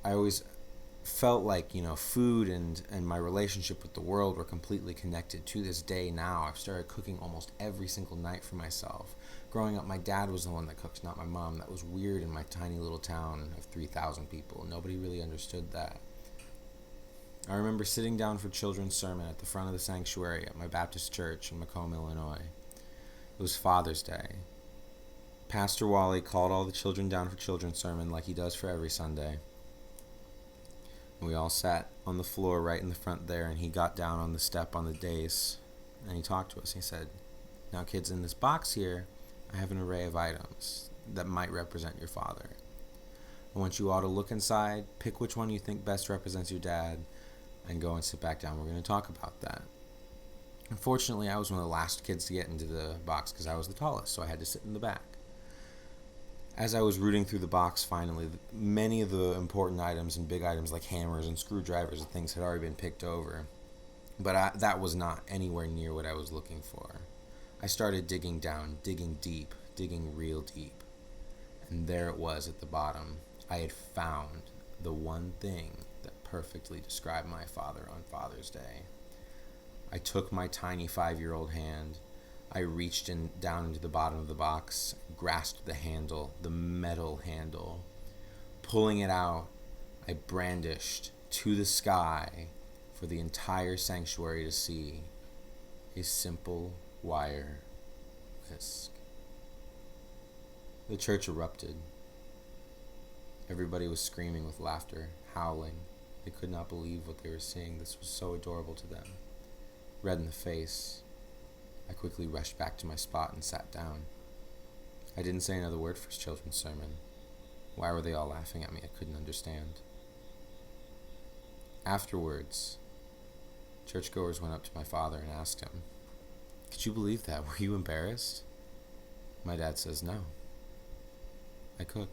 I always felt like, food and my relationship with the world were completely connected. To this day now, I've started cooking almost every single night for myself. Growing up, my dad was the one that cooks, not my mom. That was weird in my tiny little town of 3,000 people. Nobody really understood that. I remember sitting down for children's sermon at the front of the sanctuary at my Baptist church in Macomb, Illinois. It was Father's Day. Pastor Wally called all the children down for children's sermon like he does for every Sunday. And we all sat on the floor right in the front there, and he got down on the step on the dais, and he talked to us. He said, "Now kids, in this box here, I have an array of items that might represent your father. I want you all to look inside, pick which one you think best represents your dad, and go and sit back down. We're going to talk about that." Unfortunately, I was one of the last kids to get into the box because I was the tallest, so I had to sit in the back. As I was rooting through the box, finally, many of the important items and big items like hammers and screwdrivers and things had already been picked over. But that was not anywhere near what I was looking for. I started digging down, digging deep, digging real deep. And there it was at the bottom. I had found the one thing that perfectly described my father on Father's Day. I took my tiny 5-year-old hand. I reached down into the bottom of the box, grasped the handle, the metal handle. Pulling it out, I brandished to the sky for the entire sanctuary to see a simple wire whisk. The church erupted. Everybody was screaming with laughter, howling. They could not believe what they were seeing. This was so adorable to them. Red in the face, I quickly rushed back to my spot and sat down. I didn't say another word for his children's sermon. Why were they all laughing at me? I couldn't understand. Afterwards, churchgoers went up to my father and asked him, "Could you believe that? Were you embarrassed?" My dad says, "No. I cook."